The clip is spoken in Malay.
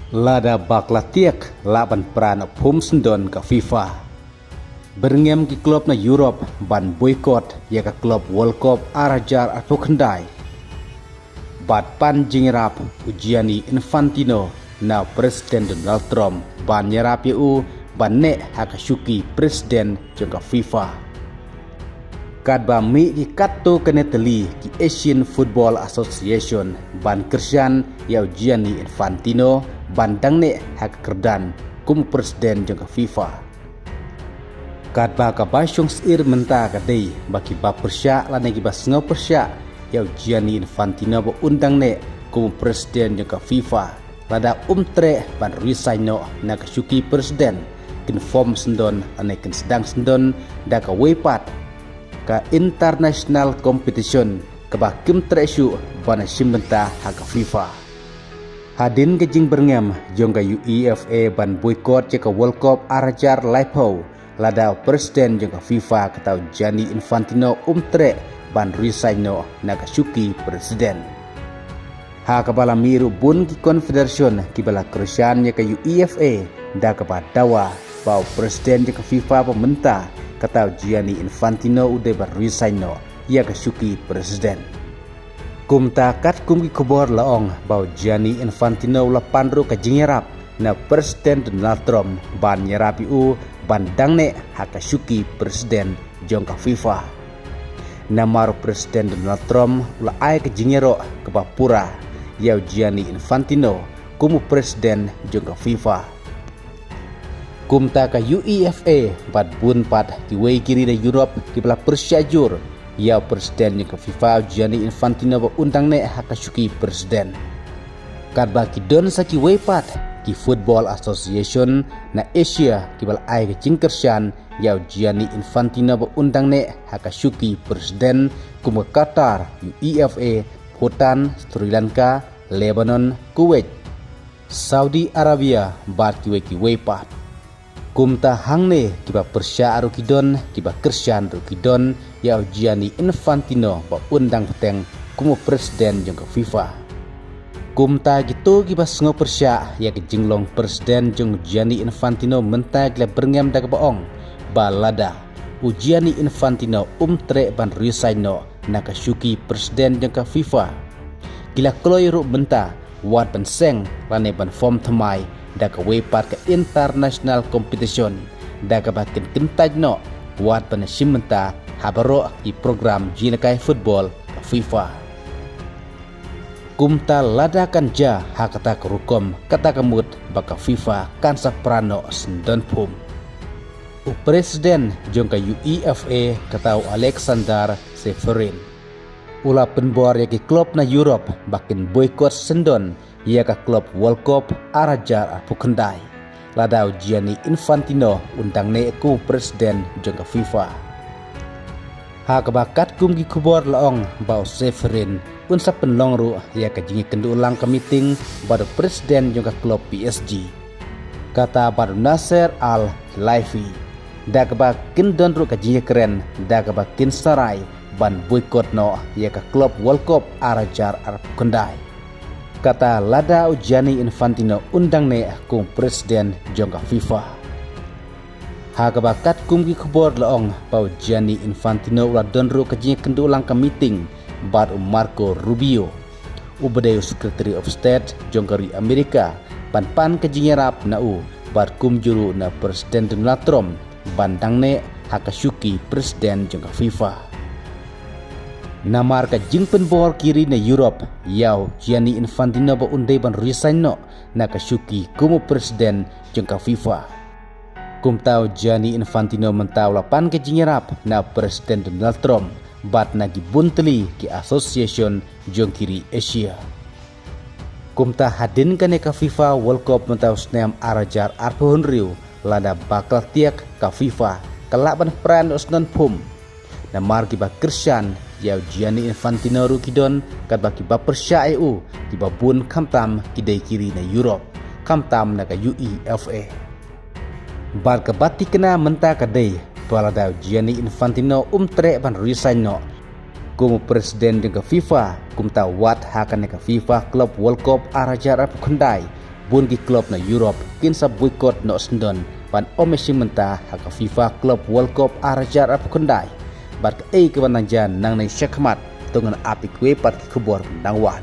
Lada baklatiak laban peran pum sendon ke FIFA. Berngem ki klub na Europe ban boykot ya ke klub World Cup arajar atau kendai. Bat pan jingrap ujiani Infantino na Presiden Donald Trump ban nyerap u ban ne hakasuki Presiden jengka FIFA. Kadba mi ki katto keneteli ki Asian Football Association ban kersian ya ujiani Infantino bandang ne hak kerdan kum Presiden jengka FIFA. Kadba ka basyong sir menta kadai baki ba persya lanai ki basngo persya ya ujiani Infantino ba undang ne kum Presiden jengka FIFA. Lada umtre ban risaino na kasuki Presiden kin form sendon anai kin sedang sendon da ka wepat ka international competition ka ba kim tresu bana simbenta hak FIFA. Hadin kejing berngem jong ka UEFA ban boykot jeka World Cup arajar laipo lada Presiden jong ka FIFA katau Gianni Infantino umtre ban risaino na kasuki Presiden. Ha kabala miru bun ki confederation ki bala kersian nya ka UEFA da ka dawa bau Presiden jong ka FIFA pementa katau Gianni Infantino udah berrisaino ia kasuki Presiden. Kum takat kum ki kubor laong bau Gianni Infantino lapandro ka jingerap na Presiden Donald Trump ban nyerapi u bandang ne hakasuki Presiden jong ka FIFA. Namar Presiden Donald Trump ula ai ka jingero ke bapura yau Gianni Infantino kumu Presiden jong ka FIFA. Kumta ka UEFA bat bun pat ki wei kiri da Europe ki bala persyajur ya Presiden ke FIFA Gianni Infantino ba undang ne hakasuki Presiden. Kadba ki don sa ki wei pat ki Football Association na Asia ki bala ai ke cingkersian ya Gianni Infantino ba undang ne hakasuki Presiden kuma Qatar, UEFA, Bhutan, Sri Lanka, Lebanon, Kuwait, Saudi Arabia bat ki wei pat. Kumta hangne kiba persya arukidon kiba kersian rukidon ya Gianni Infantino ba undang peteng kumu Presiden jong ke FIFA. Kumta gitu kiba sengo persya ya ke jinglong Presiden jong Gianni Infantino menta gila berngem da baong balada Gianni Infantino umtre ban risaino na kasuki Presiden jong ke FIFA. Gila kloy ru menta wat ban seng lane ban form thamai da ka wepat ka international competition da ka bakin kentaj no wat panasimenta habaro i program jinakai football ka FIFA. Kumta ladakan ja hakata kerukom kata kemut baka FIFA kansa prano sendon pum. U Presiden jong ka UEFA katau Alexander Seferin. Ula penbor ya ki klub na Europe bakin boykot sendon ia ka klub World Cup arajar apukendai. Ladau Gianni Infantino undang ne ku Presiden jong ka FIFA. Ha kabakat kum ki kubor laong bau Seferin unsa penlong ru ia ka jingi kendu ulang ka meeting badu Presiden jong ka klub PSG. Kata badu Nasser Al-Khelaifi da kabakin don ru ka jingi keren da kabakin sarai ban boykot no ia ka klub World Cup arajar apukendai. Kata lada Gianni Infantino undang ne kum Presiden jong ka FIFA. Ha kabakat kum ki kubor laong bau Gianni Infantino ula donru ka jingi kendu ulang ka meeting bat Marco Rubio ubadeu Secretary of State jong ka Amerika pan ka jingi rap na u bat kum juru na Presiden Donald Trump bandang ne hakasuki Presiden jong ka FIFA. Namar ka jing penbor kiri na Europe yau Gianni Infantino ba unday ban risaino na kasuki kumu Presiden jong ka FIFA. Kumtau Gianni Infantino mentaw lapan ka jingirap na Presiden Donald Trump bat nagibunteli ki Association jong kiri Asia. Kumta hadin ka ne ka FIFA World Cup mentaw snem arajar arpahun riu lada bakal tiak ka FIFA kalaban peran osnon pum. Namar ki ba kersian ya Gianni Infantino rukidon kat baki ba persya EU ki babun kamtam kidai kiri na Europe kamtam na ka UEFA. Bar ka bati kena menta kadai balada Gianni Infantino umtre ban risaino kumu Presiden jong ka FIFA kumta wat hakan ka FIFA Club World Cup arajar kendai bun ki klub na Europe kin sa boycott no sendon ban omesing menta haka FIFA Club World Cup arajar apukundai bat ke banangjan nang nai syakmat tungan api kue pat ki kubor dangwan